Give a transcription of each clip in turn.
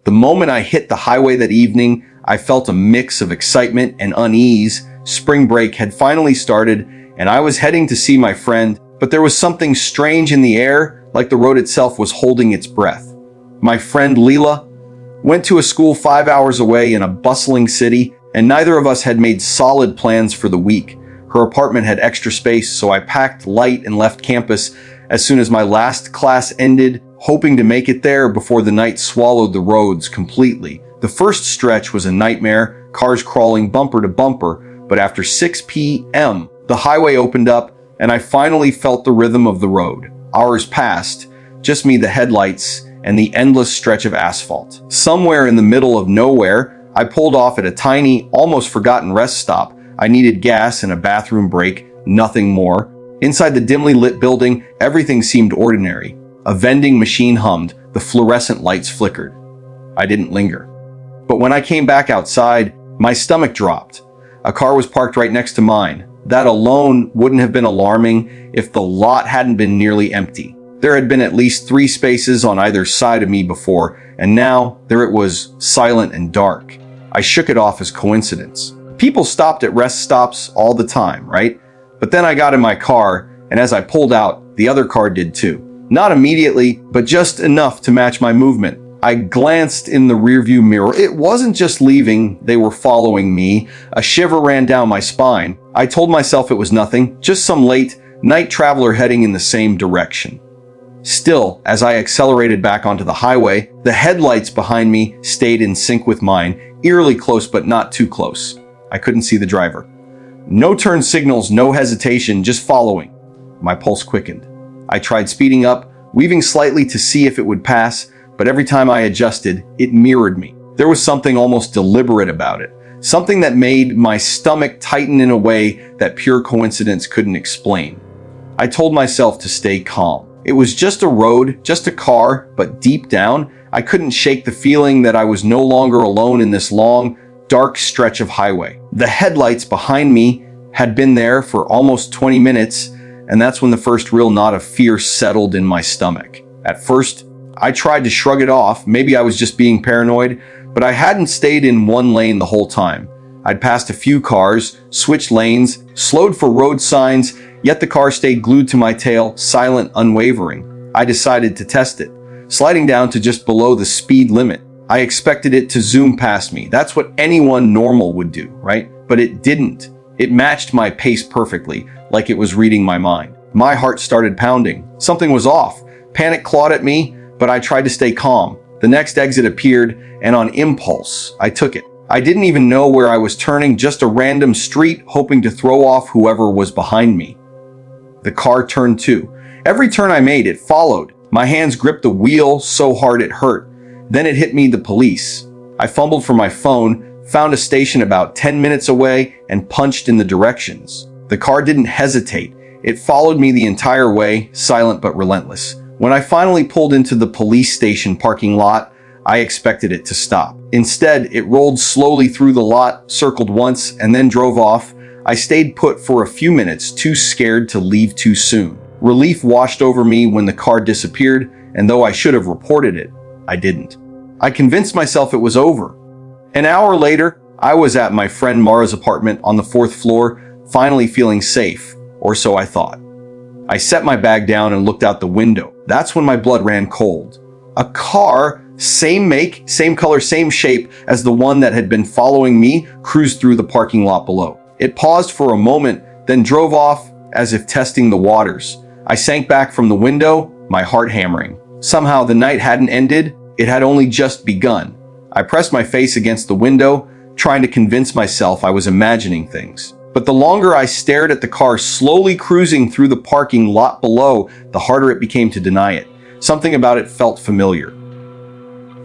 The moment I hit the highway that evening, I felt a mix of excitement and unease. Spring break had finally started, and I was heading to see my friend, but there was something strange in the air, like the road itself was holding its breath. My friend Leela went to a school 5 hours away in a bustling city, and neither of us had made solid plans for the week. Her apartment had extra space, so I packed light and left campus as soon as my last class ended, hoping to make it there before the night swallowed the roads completely. The first stretch was a nightmare, cars crawling bumper to bumper, but after 6 p.m., the highway opened up, and I finally felt the rhythm of the road. Hours passed, just me, the headlights, and the endless stretch of asphalt. Somewhere in the middle of nowhere, I pulled off at a tiny, almost forgotten rest stop. I needed gas and a bathroom break, nothing more. Inside the dimly lit building, everything seemed ordinary. A vending machine hummed, the fluorescent lights flickered. I didn't linger. But when I came back outside, my stomach dropped. A car was parked right next to mine. That alone wouldn't have been alarming if the lot hadn't been nearly empty. There had been at least 3 spaces on either side of me before, and now there it was, silent and dark. I shook it off as coincidence. People stopped at rest stops all the time, right? But then I got in my car, and as I pulled out, the other car did too. Not immediately, but just enough to match my movement. I glanced in the rearview mirror. It wasn't just leaving, they were following me. A shiver ran down my spine. I told myself it was nothing, just some late night traveler heading in the same direction. Still, as I accelerated back onto the highway, the headlights behind me stayed in sync with mine, eerily close but not too close. I couldn't see the driver. No turn signals, no hesitation, just following. My pulse quickened. I tried speeding up, weaving slightly to see if it would pass, but every time I adjusted, it mirrored me. There was something almost deliberate about it, something that made my stomach tighten in a way that pure coincidence couldn't explain. I told myself to stay calm. It was just a road, just a car, but deep down, I couldn't shake the feeling that I was no longer alone in this long, dark stretch of highway. The headlights behind me had been there for almost 20 minutes, and that's when the first real knot of fear settled in my stomach. At first, I tried to shrug it off. Maybe I was just being paranoid, but I hadn't stayed in one lane the whole time. I'd passed a few cars, switched lanes, slowed for road signs, yet the car stayed glued to my tail, silent, unwavering. I decided to test it, sliding down to just below the speed limit. I expected it to zoom past me. That's what anyone normal would do, right? But it didn't. It matched my pace perfectly, like it was reading my mind. My heart started pounding. Something was off. Panic clawed at me, but I tried to stay calm. The next exit appeared, and on impulse, I took it. I didn't even know where I was turning, just a random street, hoping to throw off whoever was behind me. The car turned too. Every turn I made, it followed. My hands gripped the wheel so hard it hurt. Then it hit me, the police. I fumbled for my phone, found a station about 10 minutes away, and punched in the directions. The car didn't hesitate. It followed me the entire way, silent but relentless. When I finally pulled into the police station parking lot, I expected it to stop. Instead, it rolled slowly through the lot, circled once, and then drove off. I stayed put for a few minutes, too scared to leave too soon. Relief washed over me when the car disappeared, and though I should have reported it, I didn't. I convinced myself it was over. An hour later, I was at my friend Mara's apartment on the 4th floor, finally feeling safe, or so I thought. I set my bag down and looked out the window. That's when my blood ran cold. A car, same make, same color, same shape as the one that had been following me, cruised through the parking lot below. It paused for a moment, then drove off as if testing the waters. I sank back from the window, my heart hammering. Somehow the night hadn't ended, it had only just begun. I pressed my face against the window, trying to convince myself I was imagining things. But the longer I stared at the car slowly cruising through the parking lot below, the harder it became to deny it. Something about it felt familiar.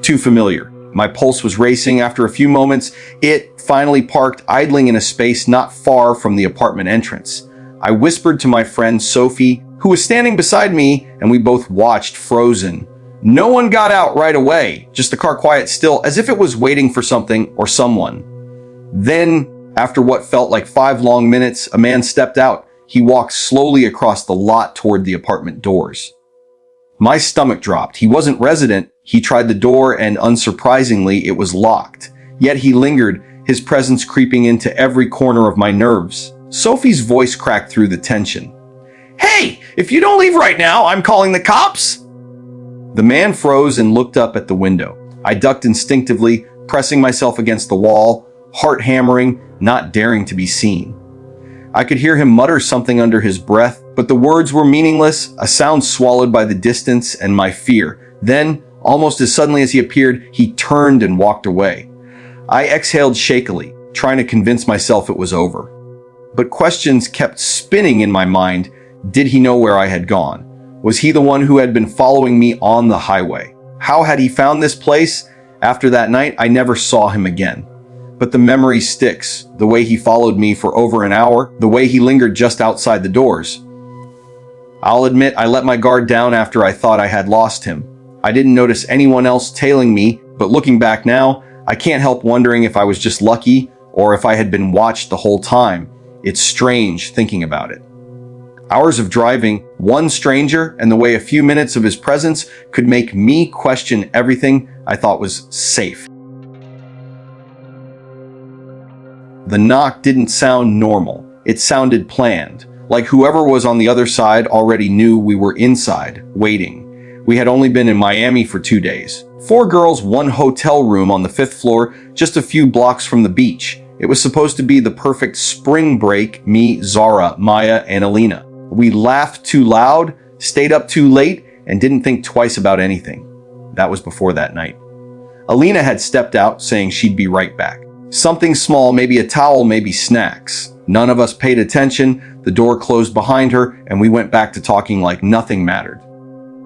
Too familiar. My pulse was racing. After a few moments, it finally parked, idling in a space not far from the apartment entrance. I whispered to my friend Sophie, who was standing beside me, and we both watched, frozen. No one got out right away, just the car quiet still, as if it was waiting for something or someone. Then, after what felt like 5 long minutes, a man stepped out. He walked slowly across the lot toward the apartment doors. My stomach dropped. He wasn't resident. He tried the door and, unsurprisingly, it was locked. Yet he lingered, his presence creeping into every corner of my nerves. Sophie's voice cracked through the tension. "Hey, if you don't leave right now, I'm calling the cops!" The man froze and looked up at the window. I ducked instinctively, pressing myself against the wall, heart hammering, not daring to be seen. I could hear him mutter something under his breath, but the words were meaningless, a sound swallowed by the distance and my fear. Then, almost as suddenly as he appeared, he turned and walked away. I exhaled shakily, trying to convince myself it was over. But questions kept spinning in my mind. Did he know where I had gone? Was he the one who had been following me on the highway? How had he found this place? After that night, I never saw him again. But the memory sticks, the way he followed me for over an hour, the way he lingered just outside the doors. I'll admit I let my guard down after I thought I had lost him. I didn't notice anyone else tailing me, but looking back now, I can't help wondering if I was just lucky or if I had been watched the whole time. It's strange thinking about it. Hours of driving, one stranger, and the way a few minutes of his presence could make me question everything I thought was safe. The knock didn't sound normal. It sounded planned, like whoever was on the other side already knew we were inside, waiting. We had only been in Miami for 2 days. 4 girls, 1 hotel room on the 5th floor, just a few blocks from the beach. It was supposed to be the perfect spring break, me, Zara, Maya, and Alina. We laughed too loud, stayed up too late, and didn't think twice about anything. That was before that night. Alina had stepped out, saying she'd be right back. Something small, maybe a towel, maybe snacks. None of us paid attention, the door closed behind her, and we went back to talking like nothing mattered.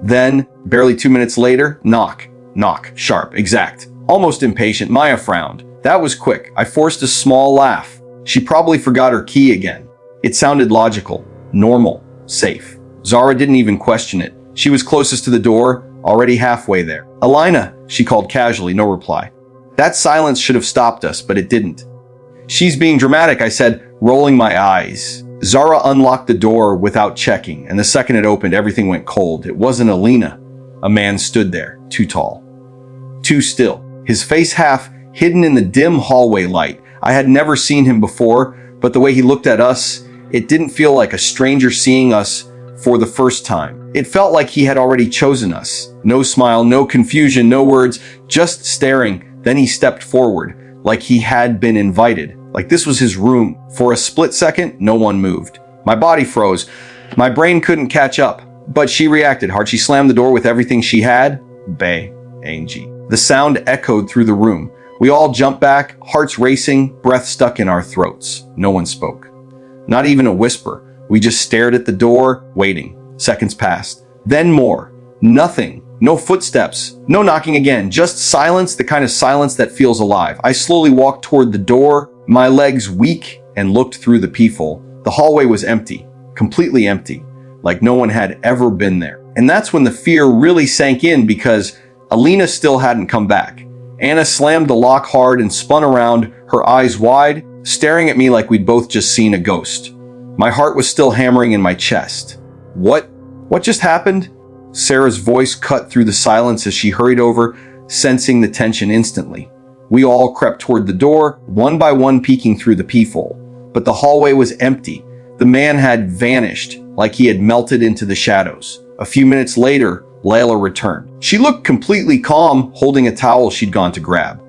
Then, barely 2 minutes later, knock. Knock, sharp, exact. Almost impatient, Maya frowned. That was quick. I forced a small laugh. She probably forgot her key again. It sounded logical, normal, safe. Zara didn't even question it. She was closest to the door, already halfway there. "Alina," she called casually, no reply. That silence should have stopped us, but it didn't. "She's being dramatic," I said, rolling my eyes. Zara unlocked the door without checking, and the second it opened, everything went cold. It wasn't Alina. A man stood there, too tall, too still, his face half hidden in the dim hallway light. I had never seen him before, but the way he looked at us, it didn't feel like a stranger seeing us for the first time. It felt like he had already chosen us. No smile, no confusion, no words, just staring. Then he stepped forward, like he had been invited, like this was his room. For a split second, no one moved. My body froze. My brain couldn't catch up, but she reacted hard. She slammed the door with everything she had. Bay, Angie. The sound echoed through the room. We all jumped back, hearts racing, breath stuck in our throats. No one spoke. Not even a whisper. We just stared at the door, waiting. Seconds passed. Then more. Nothing. No footsteps. No knocking again. Just silence, the kind of silence that feels alive. I slowly walked toward the door, my legs weak, and looked through the peephole. The hallway was empty. Completely empty. Like no one had ever been there. And that's when the fear really sank in because Alina still hadn't come back. Anna slammed the lock hard and spun around, her eyes wide, staring at me like we'd both just seen a ghost. My heart was still hammering in my chest. What just happened? Sarah's voice cut through the silence as she hurried over, sensing the tension instantly. We all crept toward the door, one by one peeking through the peephole. But the hallway was empty. The man had vanished, like he had melted into the shadows. A few minutes later, Layla returned. She looked completely calm, holding a towel she'd gone to grab.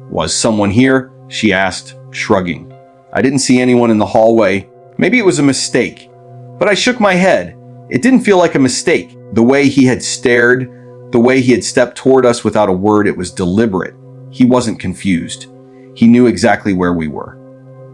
"Was someone here?" she asked, shrugging. I didn't see anyone in the hallway. Maybe it was a mistake. But I shook my head. It didn't feel like a mistake. The way he had stared, the way he had stepped toward us without a word, it was deliberate. He wasn't confused. He knew exactly where we were.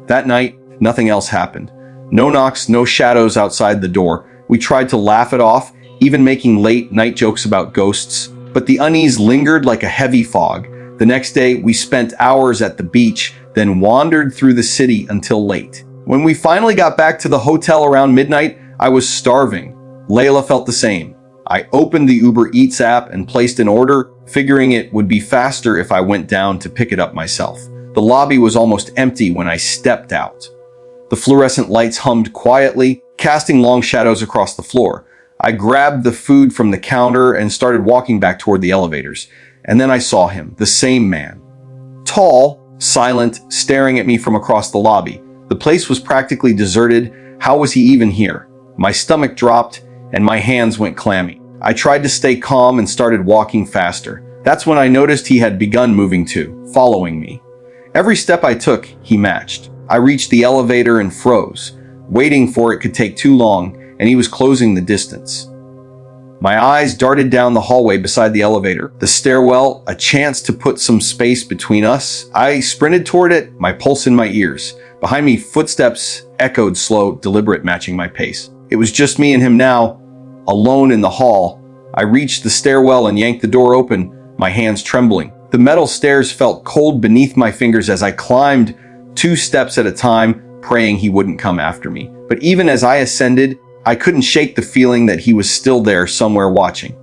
That night, nothing else happened. No knocks, no shadows outside the door. We tried to laugh it off, even making late night jokes about ghosts, but the unease lingered like a heavy fog. The next day, we spent hours at the beach, then wandered through the city until late. When we finally got back to the hotel around midnight, I was starving. Layla felt the same. I opened the Uber Eats app and placed an order, figuring it would be faster if I went down to pick it up myself. The lobby was almost empty when I stepped out. The fluorescent lights hummed quietly, casting long shadows across the floor. I grabbed the food from the counter and started walking back toward the elevators. And then I saw him, the same man. Tall, silent, staring at me from across the lobby. The place was practically deserted. How was he even here? My stomach dropped and my hands went clammy. I tried to stay calm and started walking faster. That's when I noticed he had begun moving too, following me. Every step I took, he matched. I reached the elevator and froze. Waiting for it could take too long, and he was closing the distance. My eyes darted down the hallway beside the elevator. The stairwell, a chance to put some space between us. I sprinted toward it, my pulse in my ears. Behind me, footsteps echoed slow, deliberate, matching my pace. It was just me and him now, alone in the hall. I reached the stairwell and yanked the door open, my hands trembling. The metal stairs felt cold beneath my fingers as I climbed 2 steps at a time, praying he wouldn't come after me. But even as I ascended, I couldn't shake the feeling that he was still there somewhere watching.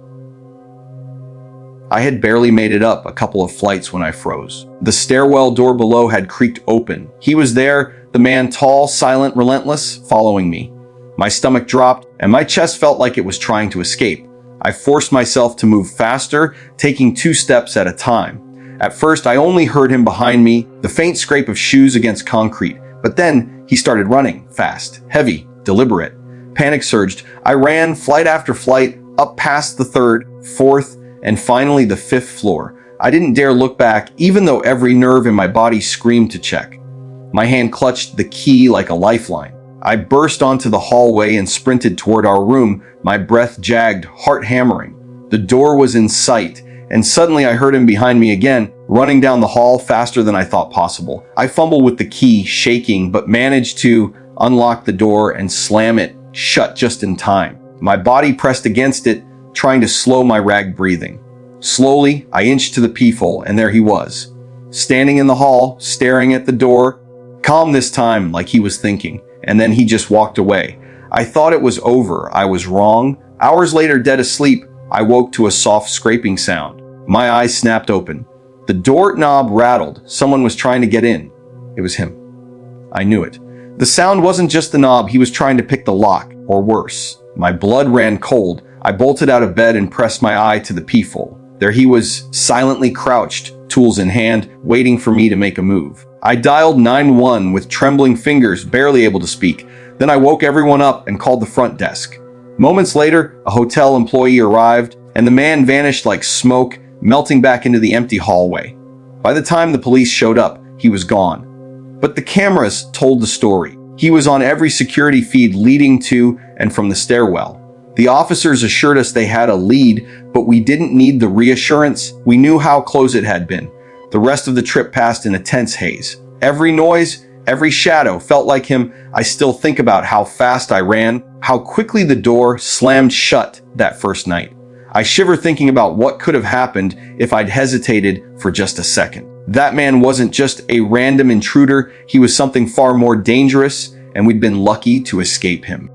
I had barely made it up a couple of flights when I froze. The stairwell door below had creaked open. He was there, the man, tall, silent, relentless, following me. My stomach dropped, and my chest felt like it was trying to escape. I forced myself to move faster, taking 2 steps at a time. At first, I only heard him behind me, the faint scrape of shoes against concrete. But then, he started running, fast, heavy, deliberate. Panic surged. I ran, flight after flight, up past the 3rd, 4th, and finally the 5th floor. I didn't dare look back, even though every nerve in my body screamed to check. My hand clutched the key like a lifeline. I burst onto the hallway and sprinted toward our room, my breath jagged, heart hammering. The door was in sight, and suddenly I heard him behind me again, running down the hall faster than I thought possible. I fumbled with the key, shaking, but managed to unlock the door and slam it shut just in time. My body pressed against it, trying to slow my ragged breathing. Slowly, I inched to the peephole, and there he was, standing in the hall, staring at the door, calm this time, like he was thinking. And then he just walked away. I thought it was over. I was wrong. Hours later, dead asleep, I woke to a soft scraping sound. My eyes snapped open. The doorknob rattled. Someone was trying to get in. It was him. I knew it. The sound wasn't just the knob. He was trying to pick the lock, or worse. My blood ran cold. I bolted out of bed and pressed my eye to the peephole. There he was, silently crouched, tools in hand, waiting for me to make a move. I dialed 911 with trembling fingers, barely able to speak. Then I woke everyone up and called the front desk. Moments later, a hotel employee arrived, and the man vanished like smoke, melting back into the empty hallway. By the time the police showed up, he was gone. But the cameras told the story. He was on every security feed leading to and from the stairwell. The officers assured us they had a lead, but we didn't need the reassurance. We knew how close it had been. The rest of the trip passed in a tense haze. Every noise, every shadow felt like him. I still think about how fast I ran, how quickly the door slammed shut that first night. I shiver thinking about what could have happened if I'd hesitated for just a second. That man wasn't just a random intruder, he was something far more dangerous, and we'd been lucky to escape him.